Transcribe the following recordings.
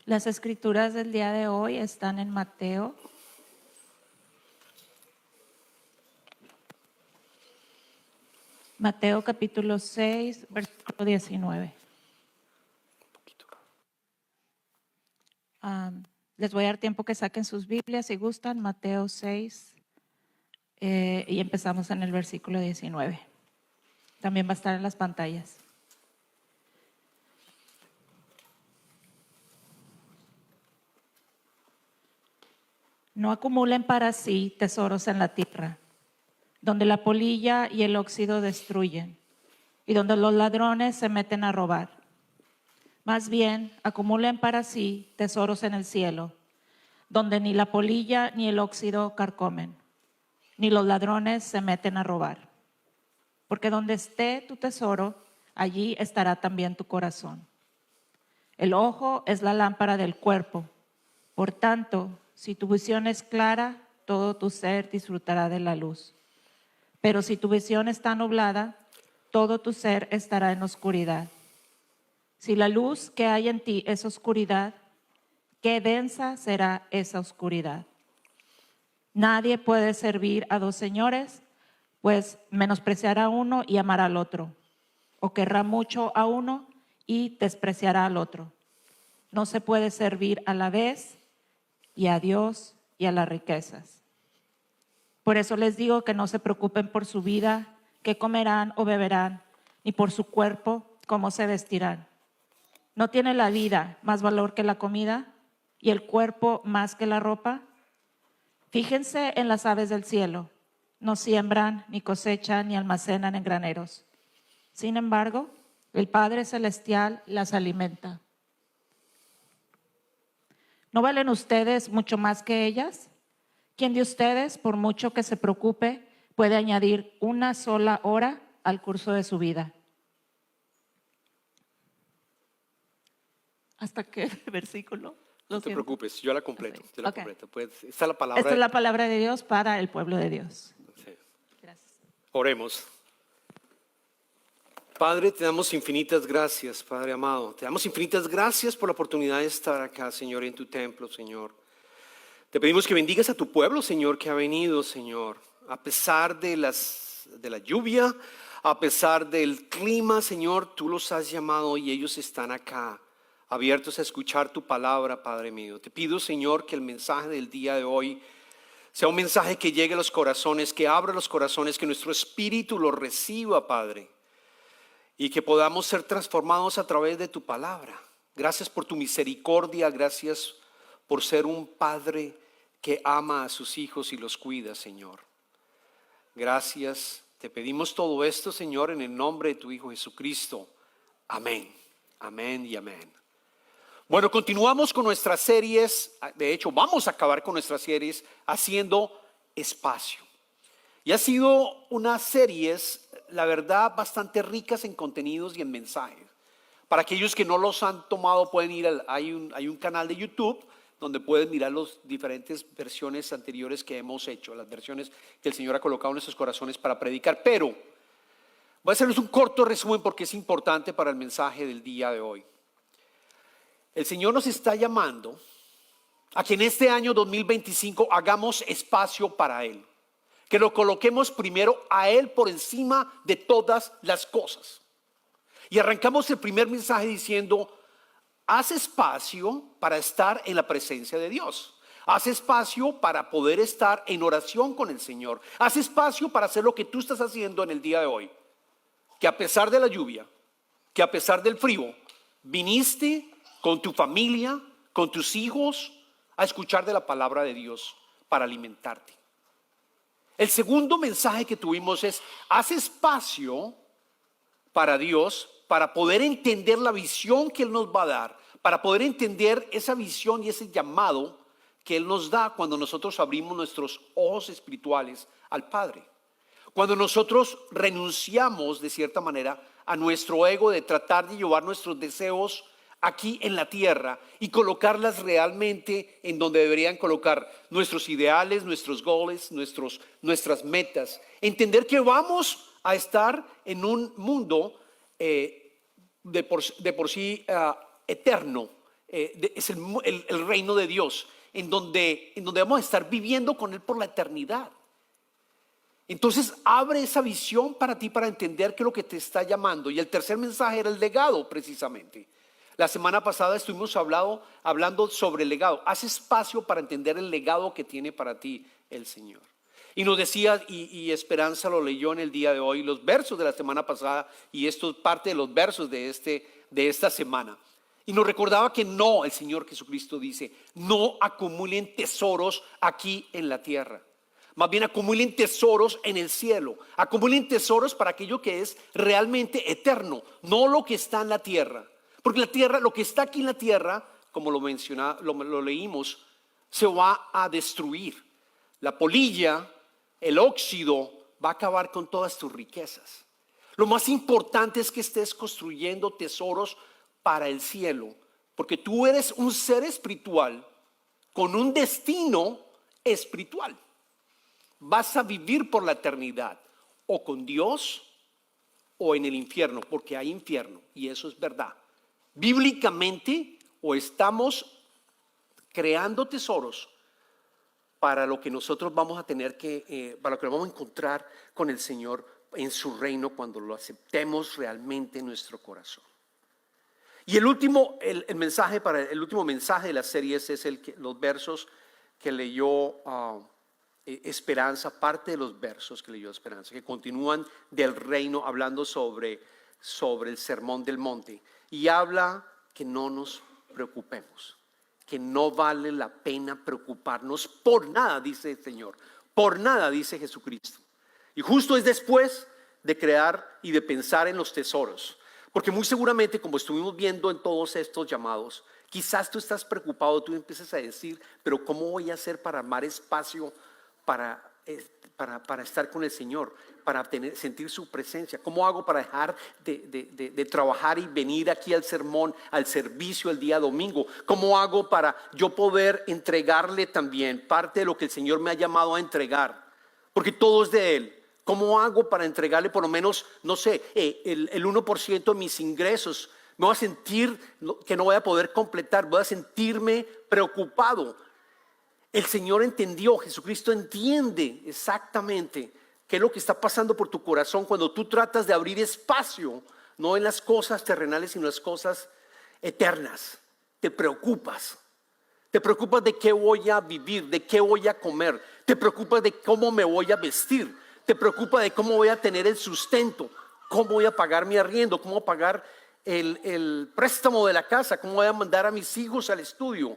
Las escrituras del día de hoy están en Mateo. Mateo capítulo 6, versículo 19. Les voy a dar tiempo que saquen sus Biblias si gustan. Mateo 6 y empezamos en el versículo 19. También va a estar en las pantallas. No acumulen para sí tesoros en la tierra, donde la polilla y el óxido destruyen, y donde los ladrones se meten a robar. Más bien, acumulen para sí tesoros en el cielo, donde ni la polilla ni el óxido carcomen, ni los ladrones se meten a robar. Porque donde esté tu tesoro, allí estará también tu corazón. El ojo es la lámpara del cuerpo. Por tanto, si tu visión es clara, todo tu ser disfrutará de la luz. Pero si tu visión está nublada, todo tu ser estará en oscuridad. Si la luz que hay en ti es oscuridad, qué densa será esa oscuridad. Nadie puede servir a dos señores, pues menospreciará a uno y amará al otro, o querrá mucho a uno y despreciará al otro. No se puede servir a la vez y a Dios y a las riquezas. Por eso les digo que no se preocupen por su vida, qué comerán o beberán, ni por su cuerpo, cómo se vestirán. ¿No tiene la vida más valor que la comida y el cuerpo más que la ropa? Fíjense en las aves del cielo. No siembran, ni cosechan, ni almacenan en graneros. Sin embargo, el Padre Celestial las alimenta. ¿No valen ustedes mucho más que ellas? ¿Quién de ustedes, por mucho que se preocupe, puede añadir una sola hora al curso de su vida? ¿Hasta qué versículo? No te preocupes, yo la completo. Okay. Yo la completo. Pues, esta es Esta es la palabra de Dios para el pueblo de Dios. Sí. Gracias. Oremos. Padre, te damos infinitas gracias, Padre amado. Te damos infinitas gracias por la oportunidad de estar acá, Señor, en tu templo, Señor. Te pedimos que bendigas a tu pueblo, Señor, que ha venido, Señor. A pesar de la lluvia, a pesar del clima, Señor, tú los has llamado y ellos están acá, abiertos a escuchar tu palabra, Padre mío. Te pido, Señor, que el mensaje del día de hoy sea un mensaje que llegue a los corazones, que abra los corazones, que nuestro espíritu lo reciba, Padre. Y que podamos ser transformados a través de tu palabra. Gracias por tu misericordia, gracias por ser un padre que ama a sus hijos y los cuida, Señor. Gracias, te pedimos todo esto, Señor, en el nombre de tu Hijo Jesucristo. Amén, amén y amén. Bueno, continuamos con nuestras series, de hecho vamos a acabar con nuestras series haciendo espacio. Y ha sido unas series, la verdad, bastante ricas en contenidos y en mensajes. Para aquellos que no los han tomado, pueden ir hay un canal de YouTube donde pueden mirar las diferentes versiones anteriores que hemos hecho, las versiones que el Señor ha colocado en nuestros corazones para predicar. Pero voy a hacerles un corto resumen porque es importante para el mensaje del día de hoy. El Señor nos está llamando a que en este año 2025 hagamos espacio para Él. Que lo coloquemos primero a Él por encima de todas las cosas. Y arrancamos el primer mensaje diciendo, haz espacio para estar en la presencia de Dios. Haz espacio para poder estar en oración con el Señor. Haz espacio para hacer lo que tú estás haciendo en el día de hoy. Que a pesar de la lluvia, que a pesar del frío, viniste con tu familia, con tus hijos, a escuchar de la palabra de Dios para alimentarte. El segundo mensaje que tuvimos es, haz espacio para Dios, para poder entender la visión que Él nos va a dar, para poder entender esa visión y ese llamado que Él nos da cuando nosotros abrimos nuestros ojos espirituales al Padre. Cuando nosotros renunciamos de cierta manera a nuestro ego de tratar de llevar nuestros deseos aquí en la tierra y colocarlas realmente en donde deberían colocar nuestros ideales, nuestros goles, nuestras metas. Entender que vamos a estar en un mundo de por sí eterno, es el reino de Dios, en donde vamos a estar viviendo con Él por la eternidad. Entonces abre esa visión para ti, para entender qué es lo que te está llamando. Y el tercer mensaje era el legado, precisamente. La semana pasada estuvimos hablando sobre el legado. Haz espacio para entender el legado que tiene para ti el Señor. Y nos decía, y Esperanza lo leyó en el día de hoy, los versos de la semana pasada, y esto es parte de los versos de esta semana. Y nos recordaba que no, el Señor Jesucristo dice, no acumulen tesoros aquí en la tierra. Más bien acumulen tesoros en el cielo. Acumulen tesoros para aquello que es realmente eterno, no lo que está en la tierra. Porque la tierra, lo que está aquí en la tierra, como lo leímos, se va a destruir. La polilla, el óxido, va a acabar con todas tus riquezas. Lo más importante es que estés construyendo tesoros para el cielo, porque tú eres un ser espiritual con un destino espiritual. Vas a vivir por la eternidad, o con Dios o en el infierno, porque hay infierno, y eso es verdad. Bíblicamente, o estamos creando tesoros para lo que nosotros vamos a tener para lo que vamos a encontrar con el Señor en su reino cuando lo aceptemos realmente en nuestro corazón. Y el último mensaje de la serie es los versos que leyó Esperanza, parte de los versos que leyó Esperanza, que continúan del reino, hablando sobre el sermón del monte, y habla que no nos preocupemos, que no vale la pena preocuparnos por nada, dice el Señor, por nada, dice Jesucristo. Y justo es después de crear y de pensar en los tesoros, porque muy seguramente, como estuvimos viendo en todos estos llamados, quizás tú estás preocupado, tú empiezas a decir, pero ¿cómo voy a hacer para armar espacio para estar con el Señor, para sentir su presencia? ¿Cómo hago para dejar de trabajar y venir aquí al sermón, al servicio el día domingo? ¿Cómo hago para yo poder entregarle también parte de lo que el Señor me ha llamado a entregar? Porque todo es de Él. ¿Cómo hago para entregarle por lo menos, no sé, el 1% de mis ingresos? Me voy a sentir que no voy a poder completar, voy a sentirme preocupado. El Señor entendió, Jesucristo entiende exactamente qué es lo que está pasando por tu corazón cuando tú tratas de abrir espacio, no en las cosas terrenales, sino en las cosas eternas. Te preocupas de qué voy a vivir, de qué voy a comer, te preocupas de cómo me voy a vestir, te preocupas de cómo voy a tener el sustento, cómo voy a pagar mi arriendo, cómo voy a pagar el préstamo de la casa, cómo voy a mandar a mis hijos al estudio.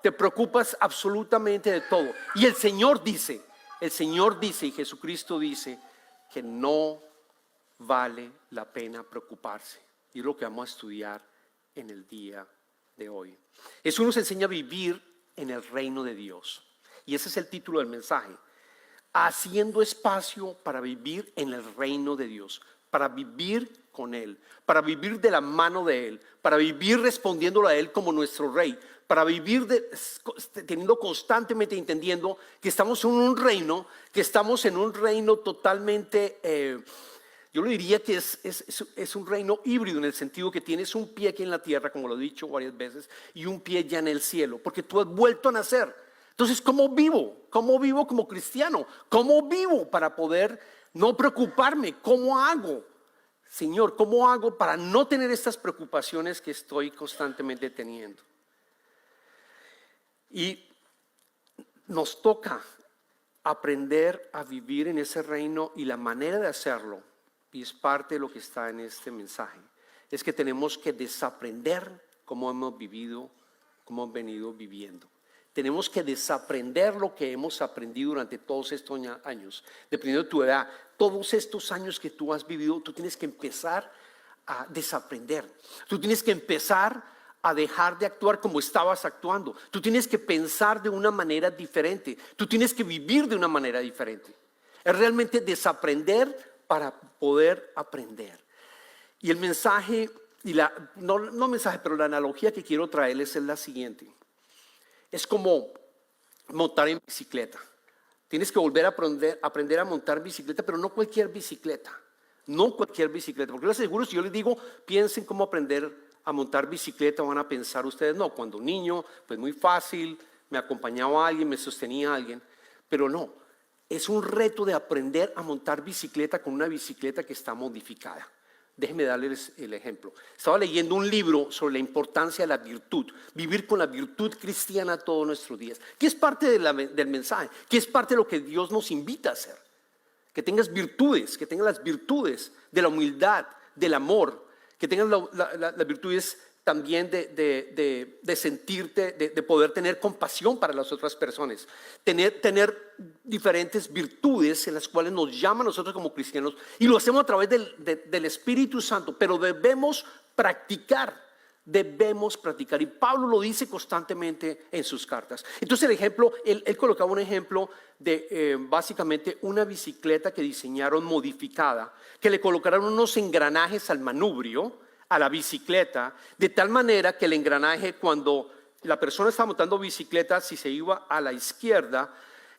Te preocupas absolutamente de todo. Y el Señor dice y Jesucristo dice que no vale la pena preocuparse. Y es lo que vamos a estudiar en el día de hoy. Eso nos enseña a vivir en el reino de Dios. Y ese es el título del mensaje. Haciendo espacio para vivir en el reino de Dios, para vivir con Él, para vivir de la mano de Él, para vivir respondiéndolo a Él como nuestro Rey, para vivir teniendo constantemente, entendiendo que estamos en un reino totalmente, yo le diría que es un reino híbrido, en el sentido que tienes un pie aquí en la tierra, como lo he dicho varias veces, y un pie ya en el cielo, porque tú has vuelto a nacer. Entonces, ¿cómo vivo? ¿Cómo vivo como cristiano? ¿Cómo vivo para poder no preocuparme? ¿Cómo hago? Señor, ¿cómo hago para no tener estas preocupaciones que estoy constantemente teniendo? Y nos toca aprender a vivir en ese reino, y la manera de hacerlo, y es parte de lo que está en este mensaje, es que tenemos que desaprender cómo hemos vivido, cómo hemos venido viviendo. Tenemos que desaprender lo que hemos aprendido durante todos estos años. Dependiendo de tu edad, todos estos años que tú has vivido, tú tienes que empezar a desaprender. Tú tienes que empezar a dejar de actuar como estabas actuando. Tú tienes que pensar de una manera diferente. Tú tienes que vivir de una manera diferente. Es realmente desaprender para poder aprender. Y el mensaje, pero la analogía que quiero traerles es la siguiente. Es como montar en bicicleta. Tienes que volver a aprender a montar bicicleta, pero no cualquier bicicleta. No cualquier bicicleta. Porque les aseguro, si yo les digo, piensen cómo aprender a montar bicicleta van a pensar ustedes, no, cuando niño, pues muy fácil, me acompañaba a alguien, me sostenía a alguien, pero no, es un reto de aprender a montar bicicleta con una bicicleta que está modificada. Déjenme darles el ejemplo. Estaba leyendo un libro sobre la importancia de la virtud, vivir con la virtud cristiana todos nuestros días, que es parte del mensaje, que es parte de lo que Dios nos invita a hacer. Que tengas virtudes, que tengas las virtudes de la humildad, del amor, que tengas las virtudes también de sentirte, de poder tener compasión para las otras personas, tener diferentes virtudes en las cuales nos llama a nosotros como cristianos, y lo hacemos a través del Espíritu Santo, pero debemos practicar, y Pablo lo dice constantemente en sus cartas. Entonces el ejemplo, él colocaba un ejemplo de básicamente una bicicleta que diseñaron modificada, que le colocaron unos engranajes al manubrio, a la bicicleta, de tal manera que el engranaje, cuando la persona estaba montando bicicleta, si se iba a la izquierda,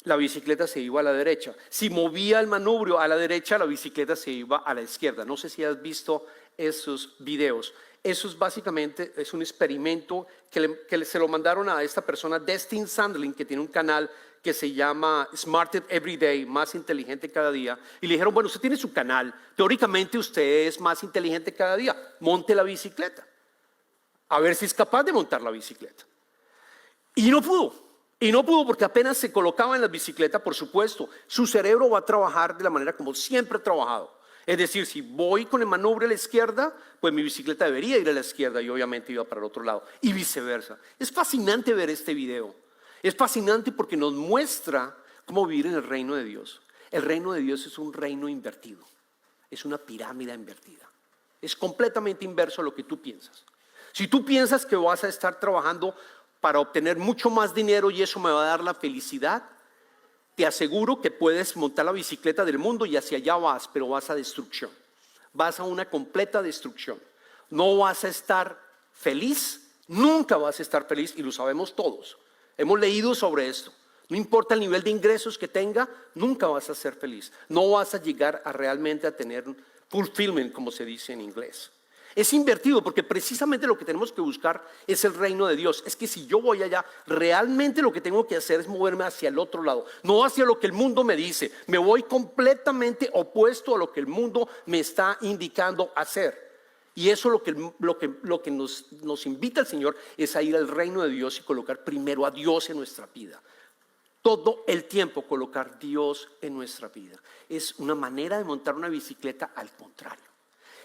la bicicleta se iba a la derecha. Si movía el manubrio a la derecha, la bicicleta se iba a la izquierda. No sé si has visto esos videos. Eso es básicamente es un experimento que se lo mandaron a esta persona, Destin Sandlin, que tiene un canal que se llama Smarter Every Day, más inteligente cada día. Y le dijeron, bueno, usted tiene su canal, teóricamente usted es más inteligente cada día, monte la bicicleta, a ver si es capaz de montar la bicicleta. Y no pudo porque apenas se colocaba en la bicicleta, por supuesto, su cerebro va a trabajar de la manera como siempre ha trabajado. Es decir, si voy con el manubrio a la izquierda, pues mi bicicleta debería ir a la izquierda y obviamente iba para el otro lado, y viceversa. Es fascinante ver este video. Es fascinante porque nos muestra cómo vivir en el reino de Dios. El reino de Dios es un reino invertido, es una pirámide invertida. Es completamente inverso a lo que tú piensas. Si tú piensas que vas a estar trabajando para obtener mucho más dinero y eso me va a dar la felicidad, te aseguro que puedes montar la bicicleta del mundo y hacia allá vas, pero vas a destrucción. Vas a una completa destrucción. No vas a estar feliz, nunca vas a estar feliz, y lo sabemos todos. Hemos leído sobre esto. No importa el nivel de ingresos que tenga, nunca vas a ser feliz. No vas a llegar a realmente a tener fulfillment, como se dice en inglés. Es invertido porque precisamente lo que tenemos que buscar es el reino de Dios. Es que si yo voy allá, realmente lo que tengo que hacer es moverme hacia el otro lado, no hacia lo que el mundo me dice. Me voy completamente opuesto a lo que el mundo me está indicando hacer. Y eso lo que nos invita el Señor es a ir al reino de Dios y colocar primero a Dios en nuestra vida. Todo el tiempo colocar Dios en nuestra vida. Es una manera de montar una bicicleta al contrario.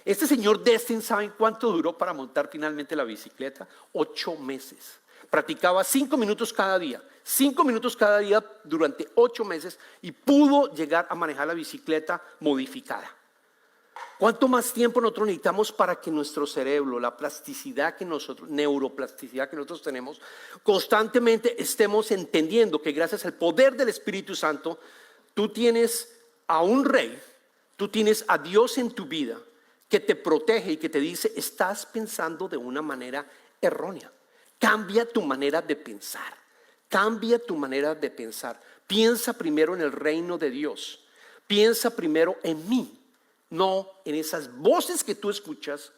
Este señor Destin, ¿saben cuánto duró para montar finalmente la bicicleta? 8 meses. Practicaba 5 minutos cada día. 5 minutos cada día durante 8 meses y pudo llegar a manejar la bicicleta modificada. ¿Cuánto más tiempo nosotros necesitamos para que nuestro cerebro, la plasticidad que nosotros, neuroplasticidad que nosotros tenemos, constantemente estemos entendiendo que gracias al poder del Espíritu Santo, tú tienes a un rey, tú tienes a Dios en tu vida, que te protege y que te dice, estás pensando de una manera errónea. Cambia tu manera de pensar. Cambia tu manera de pensar. Piensa primero en el reino de Dios. Piensa primero en mí, no en esas voces que tú escuchas,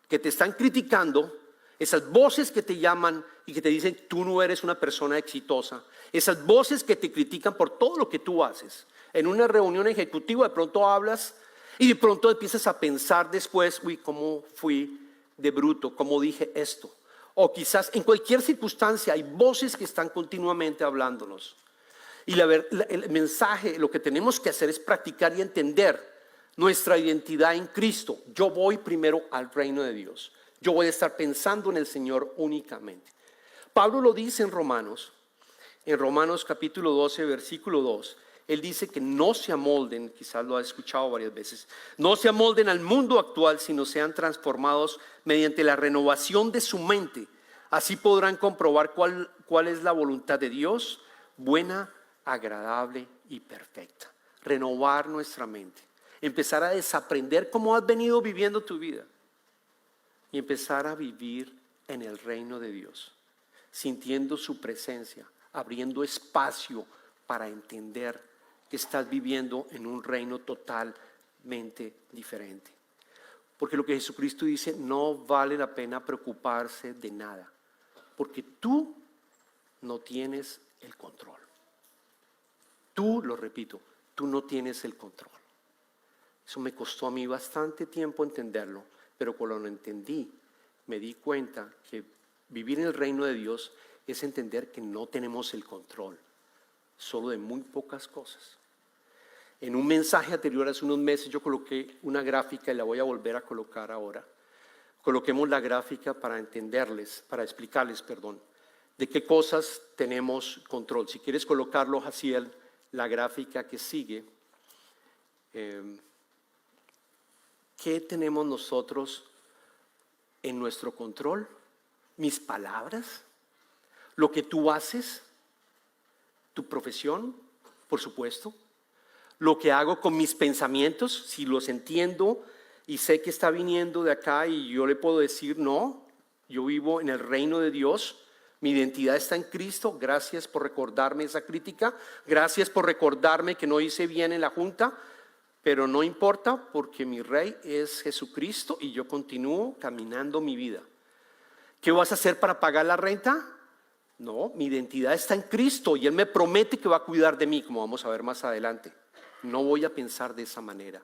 que te están criticando, esas voces que te llaman y que te dicen, tú no eres una persona exitosa. Esas voces que te critican por todo lo que tú haces. En una reunión ejecutiva de pronto hablas y de pronto empiezas a pensar después, uy, ¿cómo fui de bruto? ¿Cómo dije esto? O quizás en cualquier circunstancia hay voces que están continuamente hablándonos. Y el mensaje, lo que tenemos que hacer es practicar y entender nuestra identidad en Cristo. Yo voy primero al reino de Dios. Yo voy a estar pensando en el Señor únicamente. Pablo lo dice en Romanos capítulo 12, versículo 2. Él dice que no se amolden, quizás lo ha escuchado varias veces, no se amolden al mundo actual, sino sean transformados mediante la renovación de su mente. Así podrán comprobar cuál es la voluntad de Dios, buena, agradable y perfecta. Renovar nuestra mente, empezar a desaprender cómo has venido viviendo tu vida y empezar a vivir en el reino de Dios, sintiendo su presencia, abriendo espacio para entender que estás viviendo en un reino totalmente diferente. Porque lo que Jesucristo dice, no vale la pena preocuparse de nada, porque tú no tienes el control. Tú, lo repito, tú no tienes el control. Eso me costó a mí bastante tiempo entenderlo, pero cuando lo entendí, me di cuenta que vivir en el reino de Dios es entender que no tenemos el control, solo de muy pocas cosas. En un mensaje anterior, hace unos meses, yo coloqué una gráfica y la voy a volver a colocar ahora. Coloquemos la gráfica para explicarles, de qué cosas tenemos control. Si quieres colocarlo, Jaciel, la gráfica que sigue. ¿Qué tenemos nosotros en nuestro control? Mis palabras, lo que tú haces, tu profesión, por supuesto, lo que hago con mis pensamientos, si los entiendo y sé que está viniendo de acá y yo le puedo decir no, yo vivo en el reino de Dios, mi identidad está en Cristo, gracias por recordarme esa crítica, gracias por recordarme que no hice bien en la junta, pero no importa porque mi rey es Jesucristo y yo continúo caminando mi vida. ¿Qué vas a hacer para pagar la renta? No, mi identidad está en Cristo y Él me promete que va a cuidar de mí, como vamos a ver más adelante. No voy a pensar de esa manera.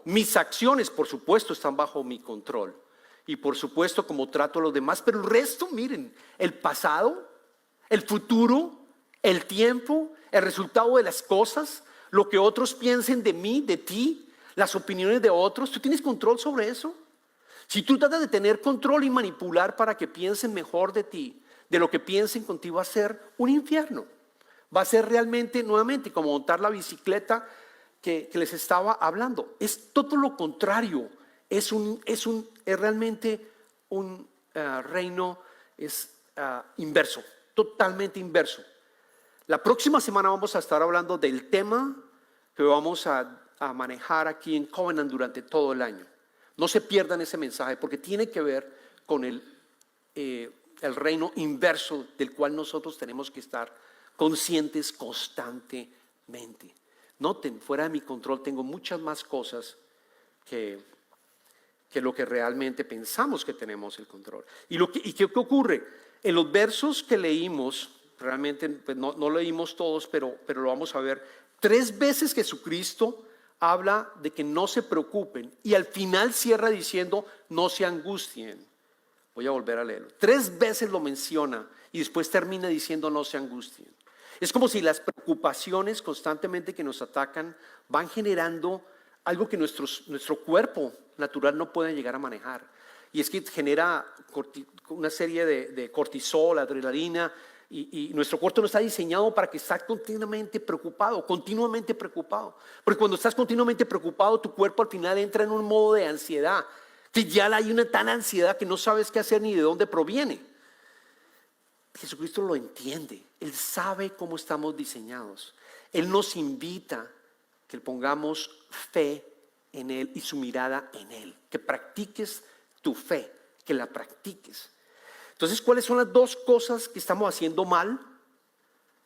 Mis acciones, por supuesto, están bajo mi control. Y por supuesto, como trato a los demás. Pero el resto, miren, el pasado, el futuro, el tiempo, el resultado de las cosas, lo que otros piensen de mí, de ti, las opiniones de otros. ¿Tú tienes control sobre eso? Si tú tratas de tener control y manipular para que piensen mejor de ti, de lo que piensen contigo, va a ser un infierno. Va a ser realmente, nuevamente, como montar la bicicleta que les estaba hablando. Es todo lo contrario. Es realmente un reino inverso, totalmente inverso. La próxima semana vamos a estar hablando del tema que vamos a manejar aquí en Covenant durante todo el año. No se pierdan ese mensaje porque tiene que ver con el reino inverso del cual nosotros tenemos que estar conscientes constantemente. Noten, fuera de mi control tengo muchas más cosas que lo que realmente pensamos que tenemos el control. ¿Y qué ocurre? En los versos que leímos, realmente pues no leímos todos, pero lo vamos a ver. 3 veces Jesucristo habla de que no se preocupen y al final cierra diciendo no se angustien. Voy a volver a leerlo. 3 veces lo menciona y después termina diciendo no se angustien. Es como si las preocupaciones constantemente que nos atacan van generando algo que nuestro cuerpo natural no puede llegar a manejar. Y es que genera una serie de cortisol, adrenalina, y nuestro cuerpo no está diseñado para que estés continuamente preocupado. Porque cuando estás continuamente preocupado, tu cuerpo al final entra en un modo de ansiedad, que ya hay una tan ansiedad que no sabes qué hacer ni de dónde proviene. Jesucristo lo entiende, Él sabe cómo estamos diseñados. Él nos invita que pongamos fe en Él y su mirada en Él, que practiques tu fe, que la practiques. Entonces, ¿cuáles son las 2 cosas que estamos haciendo mal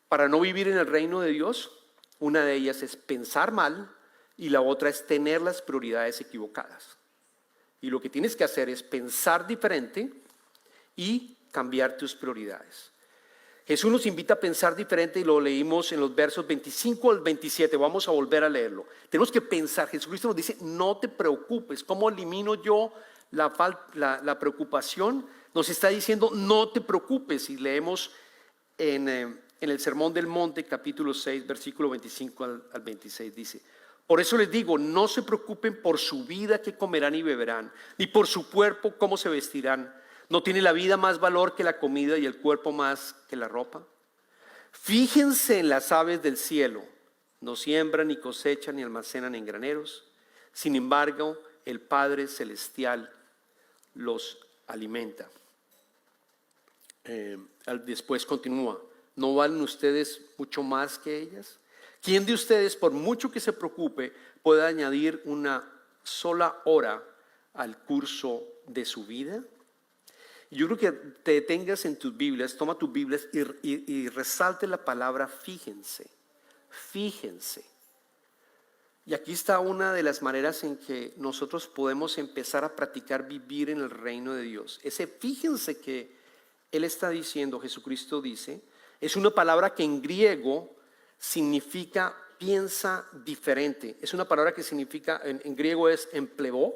para no vivir en el reino de Dios? Una de ellas es pensar mal y la otra es tener las prioridades equivocadas. Y lo que tienes que hacer es pensar diferente y cambiar tus prioridades. Jesús nos invita a pensar diferente y lo leímos en los versos 25 al 27. Vamos a volver a leerlo. Tenemos que pensar. Jesucristo nos dice, no te preocupes. ¿Cómo elimino yo la preocupación? Nos está diciendo, no te preocupes. Y leemos en el Sermón del Monte, capítulo 6, versículo 25 al 26. Dice, por eso les digo, no se preocupen por su vida que comerán y beberán, ni por su cuerpo cómo se vestirán. ¿No tiene la vida más valor que la comida y el cuerpo más que la ropa? Fíjense en las aves del cielo, no siembran ni cosechan ni almacenan en graneros. Sin embargo, el Padre Celestial los alimenta. Después continúa, ¿no valen ustedes mucho más que ellas? ¿Quién de ustedes, por mucho que se preocupe, puede añadir una sola hora al curso de su vida? Yo creo que te detengas en tus Biblias, toma tus Biblias y resalte la palabra fíjense. Fíjense. Y aquí está una de las maneras en que nosotros podemos empezar a practicar vivir en el reino de Dios. Fíjense que Él está diciendo, Jesucristo dice, es una palabra que en griego significa piensa diferente. Es una palabra que significa, en griego es emplevó.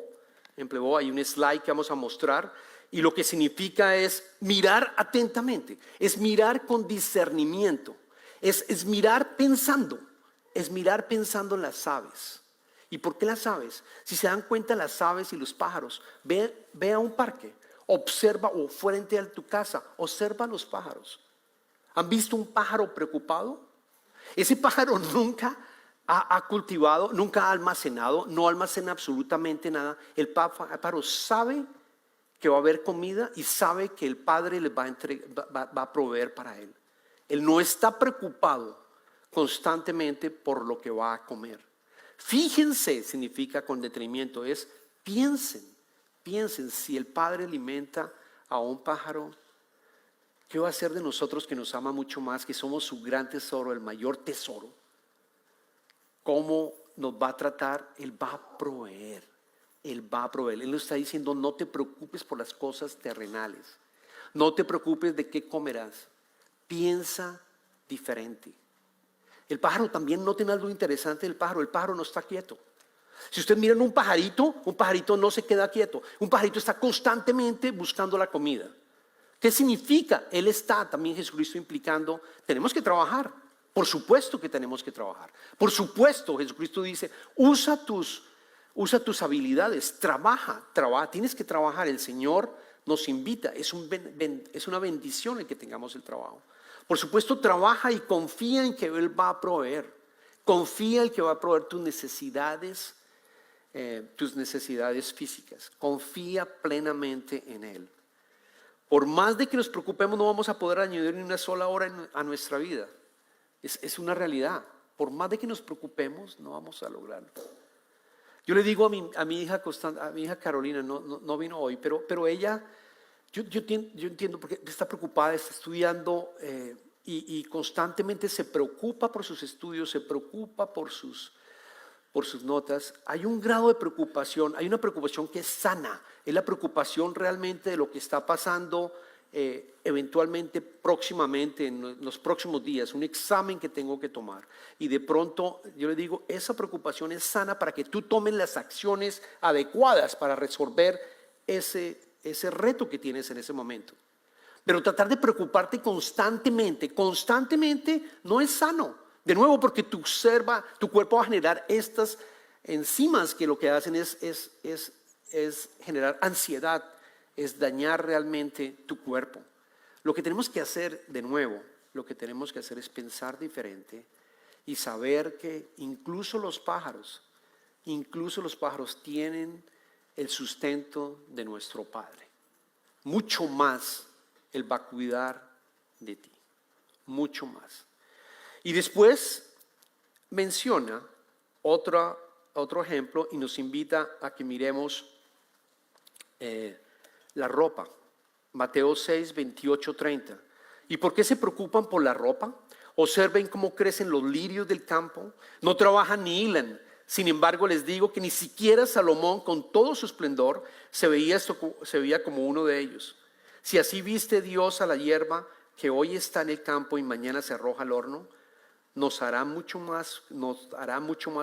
Hay un slide que vamos a mostrar. Y lo que significa es mirar atentamente, es mirar con discernimiento, es mirar pensando. Es mirar pensando en las aves. ¿Y por qué las aves? Si se dan cuenta, las aves y los pájaros, ve a un parque, observa, o frente a tu casa, observa los pájaros. ¿Han visto un pájaro preocupado? Ese pájaro nunca ha cultivado, nunca ha almacenado, no almacena absolutamente nada. El pájaro sabe que va a haber comida y sabe que el Padre le va a proveer para él. Él no está preocupado constantemente por lo que va a comer. Fíjense significa con detenimiento, es piensen si el Padre alimenta a un pájaro, ¿qué va a hacer de nosotros que nos ama mucho más, que somos su gran tesoro, el mayor tesoro? ¿Cómo nos va a tratar? Él va a proveer. Él nos está diciendo, no te preocupes por las cosas terrenales, no te preocupes de qué comerás, piensa diferente. El pájaro también noten algo interesante del pájaro. El pájaro no está quieto. Si ustedes miran un pajarito no se queda quieto. Un pajarito está constantemente buscando la comida. ¿Qué significa? Él está, también Jesucristo implicando, tenemos que trabajar. Por supuesto que tenemos que trabajar. Por supuesto, Jesucristo dice, usa tus habilidades, trabaja, tienes que trabajar. El Señor nos invita, es una bendición el que tengamos el trabajo. Por supuesto, trabaja y confía en que Él va a proveer. Confía en que va a proveer tus necesidades físicas. Confía plenamente en Él. Por más de que nos preocupemos, no vamos a poder añadir ni una sola hora a nuestra vida. Es una realidad. Por más de que nos preocupemos, no vamos a lograrlo. Yo le digo a mi hija Carolina, no vino hoy, pero ella... Yo entiendo porque está preocupada, está estudiando y constantemente se preocupa por sus estudios, se preocupa por sus notas. Hay un grado de preocupación, hay una preocupación que es sana, es la preocupación realmente de lo que está pasando eventualmente, próximamente, en los próximos días, un examen que tengo que tomar. Y de pronto yo le digo, esa preocupación es sana para que tú tomes las acciones adecuadas para resolver ese reto que tienes en ese momento. Pero tratar de preocuparte constantemente no es sano. De nuevo, porque tu cuerpo va a generar estas enzimas que lo que hacen es generar ansiedad, es dañar realmente tu cuerpo. Lo que tenemos que hacer, de nuevo, es pensar diferente y saber que incluso los pájaros tienen el sustento de nuestro Padre. Mucho más Él va a cuidar de ti, mucho más. Y después menciona otro ejemplo y nos invita a que miremos la ropa. Mateo 6, 28, 30. ¿Y por qué se preocupan por la ropa? Observen cómo crecen los lirios del campo, no trabajan ni hilan. Sin embargo, les digo que ni siquiera Salomón, con todo su esplendor, se veía como uno de ellos. Si así viste Dios a la hierba que hoy está en el campo y mañana se arroja al horno, nos hará mucho más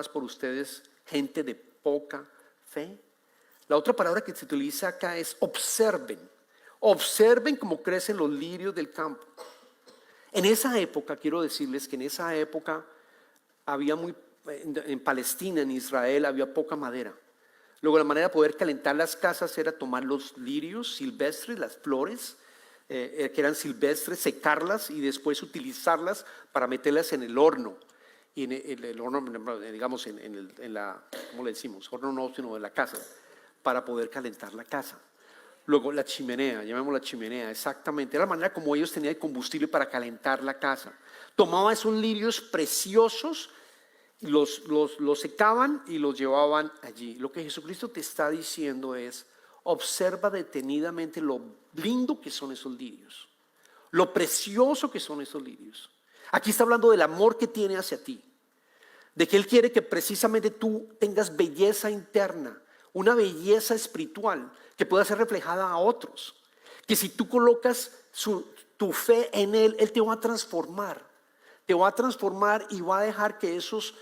por ustedes, gente de poca fe. La otra palabra que se utiliza acá es observen. Observen cómo crecen los lirios del campo. En esa época, quiero decirles que en esa época había en Palestina, en Israel, había poca madera. Luego la manera de poder calentar las casas era tomar los lirios silvestres, las flores que eran silvestres, secarlas y después utilizarlas para meterlas en el horno. Y en el horno, digamos, en la, ¿cómo le decimos? Horno no, sino de la casa, para poder calentar la casa. Luego la chimenea, llamémosla chimenea, exactamente, era la manera como ellos tenían el combustible para calentar la casa. Tomaban esos lirios preciosos, los secaban y los llevaban allí. Lo que Jesucristo te está diciendo es, observa detenidamente lo lindo que son esos lirios, lo precioso que son esos lirios. Aquí está hablando del amor que tiene hacia ti. de que Él quiere que precisamente tú tengas belleza interna, una belleza espiritual que pueda ser reflejada a otros. Que si tú colocas tu fe en Él, Él te va a transformar. Te va a transformar y va a dejar que esos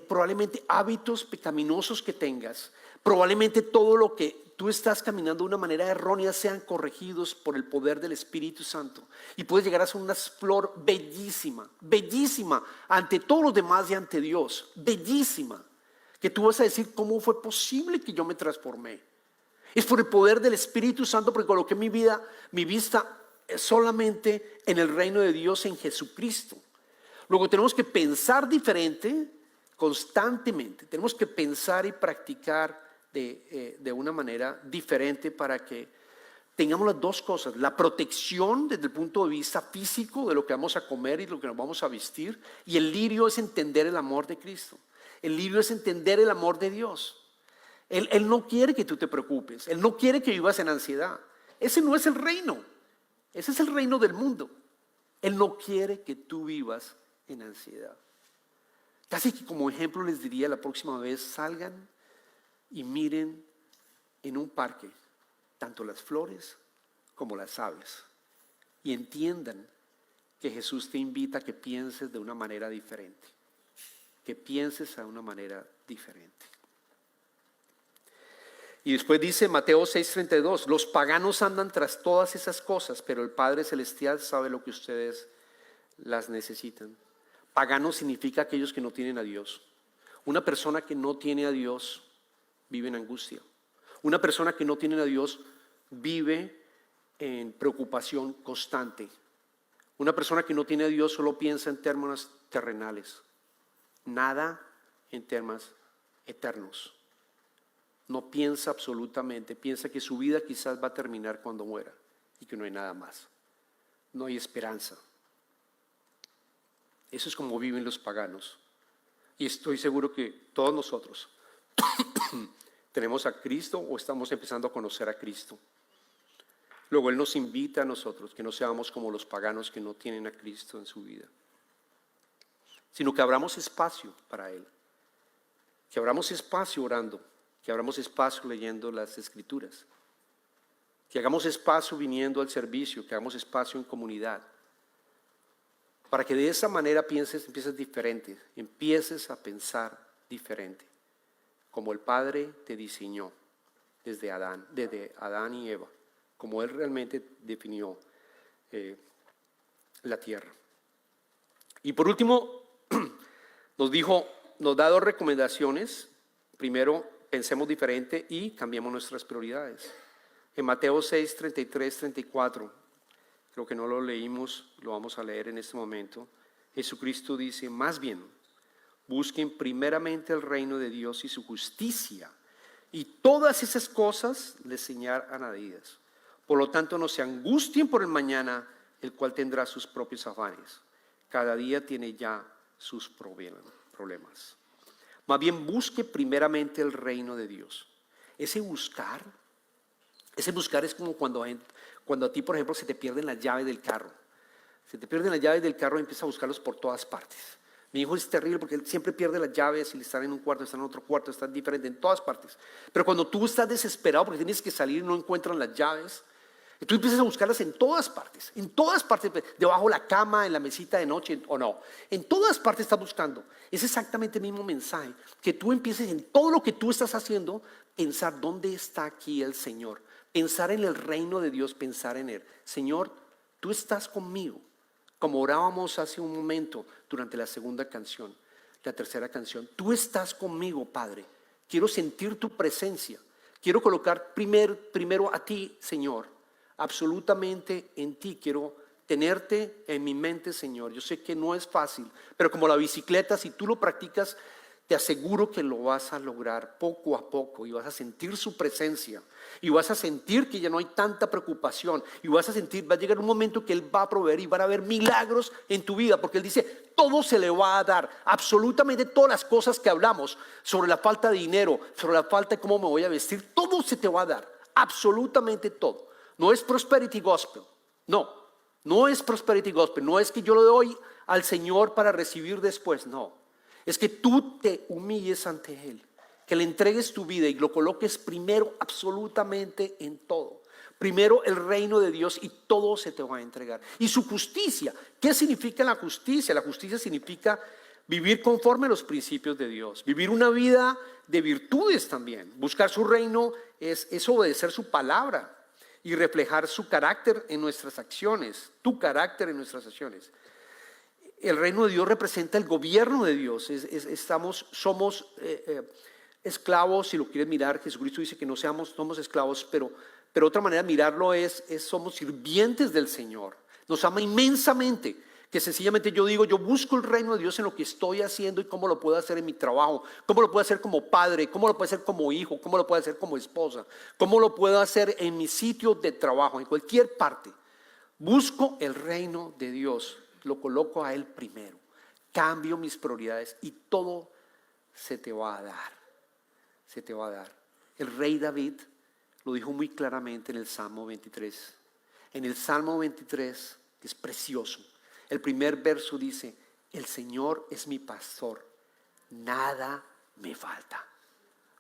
probablemente hábitos pecaminosos que tengas, probablemente todo lo que tú estás caminando de una manera errónea sean corregidos por el poder del Espíritu Santo. Y puedes llegar a ser una flor bellísima, bellísima ante todos los demás y ante Dios. Bellísima. Que tú vas a decir, ¿cómo fue posible que yo me transformé? Es por el poder del Espíritu Santo, porque coloqué mi vista solamente en el reino de Dios, en Jesucristo. Luego tenemos que pensar diferente constantemente. Tenemos que pensar y practicar de una manera diferente para que tengamos las dos cosas: la protección desde el punto de vista físico de lo que vamos a comer y lo que nos vamos a vestir, y el lirio es entender el amor de Cristo. El lirio es entender el amor de Dios. Él no quiere que tú te preocupes, Él no quiere que vivas en ansiedad. Ese no es el reino, ese es el reino del mundo. Él no quiere que tú vivas en ansiedad. Casi que como ejemplo les diría, la próxima vez salgan y miren en un parque tanto las flores como las aves y entiendan que Jesús te invita a que pienses de una manera diferente, que pienses de una manera diferente. Y después dice Mateo 6:32, los paganos andan tras todas esas cosas, pero el Padre Celestial sabe lo que ustedes las necesitan. Pagano significa aquellos que no tienen a Dios. Una persona que no tiene a Dios vive en angustia. Una persona que no tiene a Dios vive en preocupación constante. Una persona que no tiene a Dios solo piensa en términos terrenales, nada en temas eternos. No piensa absolutamente, piensa que su vida quizás va a terminar cuando muera y que no hay nada más. No hay esperanza. Eso es como viven los paganos. Y estoy seguro que todos nosotros tenemos a Cristo o estamos empezando a conocer a Cristo. Luego Él nos invita a nosotros que no seamos como los paganos que no tienen a Cristo en su vida, sino que abramos espacio para Él, que abramos espacio orando, que abramos espacio leyendo las Escrituras, que hagamos espacio viniendo al servicio, que hagamos espacio en comunidad, para que de esa manera empieces diferente, empieces a pensar diferente, como el Padre te diseñó desde Adán y Eva, como Él realmente definió la tierra. Y por último, nos da dos recomendaciones. Primero, pensemos diferente y cambiemos nuestras prioridades. En Mateo 6, 33, 34, creo que no lo leímos, lo vamos a leer en este momento. Jesucristo dice, más bien, busquen primeramente el reino de Dios y su justicia, y todas esas cosas les serán añadidas. Por lo tanto, no se angustien por el mañana, el cual tendrá sus propios afanes. Cada día tiene ya sus problemas. Más bien busque primeramente el reino de Dios. Ese buscar es como cuando a ti, por ejemplo, se te pierden las llaves del carro. Se te pierden las llaves del carro y empiezas a buscarlos por todas partes. Mi hijo es terrible porque él siempre pierde las llaves y están en un cuarto, están en otro cuarto, están diferentes en todas partes. Pero cuando tú estás desesperado porque tienes que salir y no encuentran las llaves, y tú empiezas a buscarlas en todas partes, debajo de la cama, en la mesita de noche o no. En todas partes estás buscando. Es exactamente el mismo mensaje, que tú empieces en todo lo que tú estás haciendo, pensar dónde está aquí el Señor, pensar en el reino de Dios, pensar en Él. Señor, tú estás conmigo, como orábamos hace un momento durante la segunda canción, la tercera canción. Tú estás conmigo, Padre. Quiero sentir tu presencia. Quiero colocar primero a ti, Señor. Absolutamente en ti, quiero tenerte en mi mente, Señor. Yo sé que no es fácil, pero como la bicicleta, si tú lo practicas, te aseguro que lo vas a lograr poco a poco y vas a sentir su presencia y vas a sentir que ya no hay tanta preocupación y va a llegar un momento que Él va a proveer y van a haber milagros en tu vida, porque Él dice, todo se le va a dar, absolutamente todas las cosas que hablamos sobre la falta de dinero, sobre la falta de cómo me voy a vestir, todo se te va a dar, absolutamente todo. No es prosperity gospel, no es prosperity gospel, no es que yo lo doy al Señor para recibir después, no. es que tú te humilles ante Él, que le entregues tu vida y lo coloques primero absolutamente en todo. Primero el reino de Dios y todo se te va a entregar. Y su justicia. ¿Qué significa la justicia? La justicia significa vivir conforme a los principios de Dios. Vivir una vida de virtudes también. Buscar su reino es obedecer su palabra y reflejar su carácter en nuestras acciones. Tu carácter en nuestras acciones. El reino de Dios representa el gobierno de Dios. Somos esclavos, si lo quieres mirar. Jesucristo dice que no somos esclavos, pero otra manera de mirarlo es somos sirvientes del Señor. Nos ama inmensamente, que sencillamente yo digo, yo busco el reino de Dios en lo que estoy haciendo y cómo lo puedo hacer en mi trabajo, cómo lo puedo hacer como padre, cómo lo puedo hacer como hijo, cómo lo puedo hacer como esposa, cómo lo puedo hacer en mi sitio de trabajo, en cualquier parte. Busco el reino de Dios, lo coloco a Él primero, cambio mis prioridades y todo se te va a dar, se te va a dar. El rey David lo dijo muy claramente en el Salmo 23. En el Salmo 23, que es precioso, el primer verso dice, el Señor es mi pastor, nada me falta.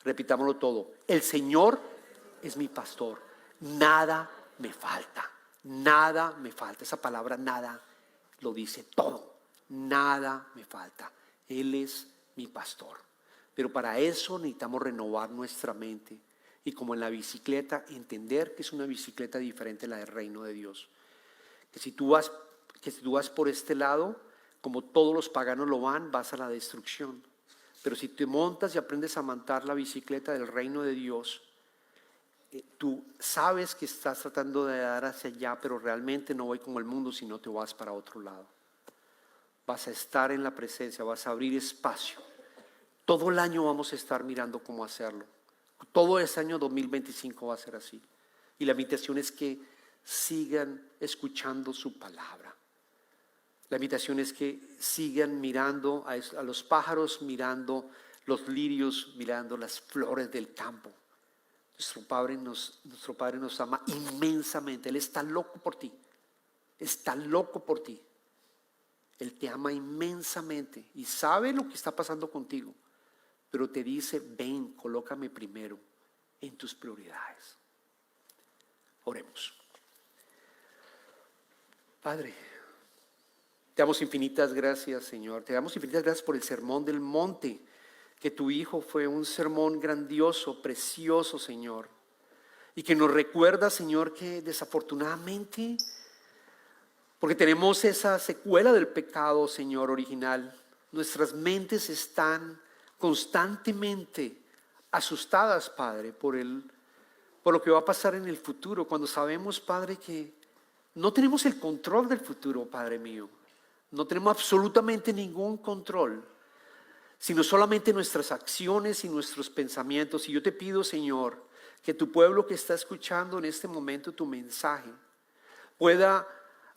Repitámoslo todo, el Señor es mi pastor, nada me falta, nada me falta. Esa palabra nada lo dice todo, nada me falta. Él es mi pastor. Pero para eso necesitamos renovar nuestra mente. Y como en la bicicleta, entender que es una bicicleta diferente a la del reino de Dios. Que si tú vas por este lado, como todos los paganos lo van, vas a la destrucción. Pero si te montas y aprendes a montar la bicicleta del reino de Dios, tú sabes que estás tratando de dar hacia allá, pero realmente no voy como el mundo, sino te vas para otro lado. Vas a estar en la presencia, vas a abrir espacio. Todo el año vamos a estar mirando cómo hacerlo. Todo este año 2025 va a ser así. Y la invitación es que sigan escuchando su palabra. La invitación es que sigan mirando a los pájaros, mirando los lirios, mirando las flores del campo. Nuestro Padre nos ama inmensamente. Él está loco por ti. Está loco por ti. Él te ama inmensamente y sabe lo que está pasando contigo. Pero te dice, ven, colócame primero en tus prioridades. Oremos. Padre, te damos infinitas gracias, Señor. Te damos infinitas gracias por el sermón del monte, que tu Hijo fue un sermón grandioso, precioso, Señor. Y que nos recuerda, Señor, que desafortunadamente, porque tenemos esa secuela del pecado, Señor, original, nuestras mentes están constantemente asustadas, Padre, por lo que va a pasar en el futuro, cuando sabemos, Padre, que no tenemos el control del futuro, Padre mío. No tenemos absolutamente ningún control, sino solamente nuestras acciones y nuestros pensamientos. Y yo te pido, Señor, que tu pueblo que está escuchando en este momento tu mensaje pueda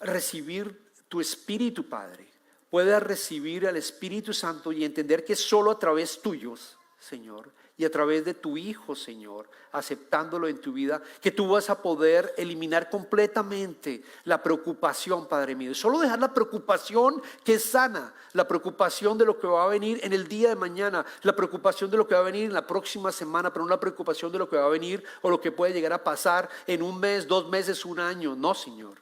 recibir tu Espíritu, Padre. Pueda recibir al Espíritu Santo y entender que solo a través tuyos, Señor, y a través de tu Hijo, Señor, aceptándolo en tu vida, que tú vas a poder eliminar completamente la preocupación, Padre mío. Solo dejar la preocupación que es sana, la preocupación de lo que va a venir en el día de mañana, la preocupación de lo que va a venir en la próxima semana, pero no la preocupación de lo que va a venir o lo que puede llegar a pasar en un mes, 2 meses, 1 año. No, Señor.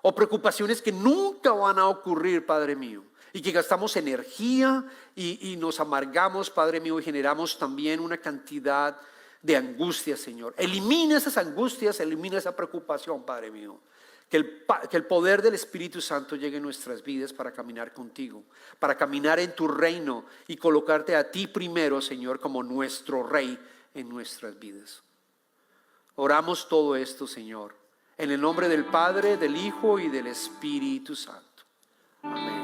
O preocupaciones que nunca van a ocurrir, Padre mío, y que gastamos energía y nos amargamos, Padre mío, y generamos también una cantidad de angustia, Señor. Elimina esas angustias, elimina esa preocupación, Padre mío. Que el poder del Espíritu Santo llegue a nuestras vidas para caminar contigo, para caminar en tu reino y colocarte a ti primero, Señor, como nuestro Rey en nuestras vidas. Oramos todo esto, Señor, en el nombre del Padre, del Hijo y del Espíritu Santo. Amén.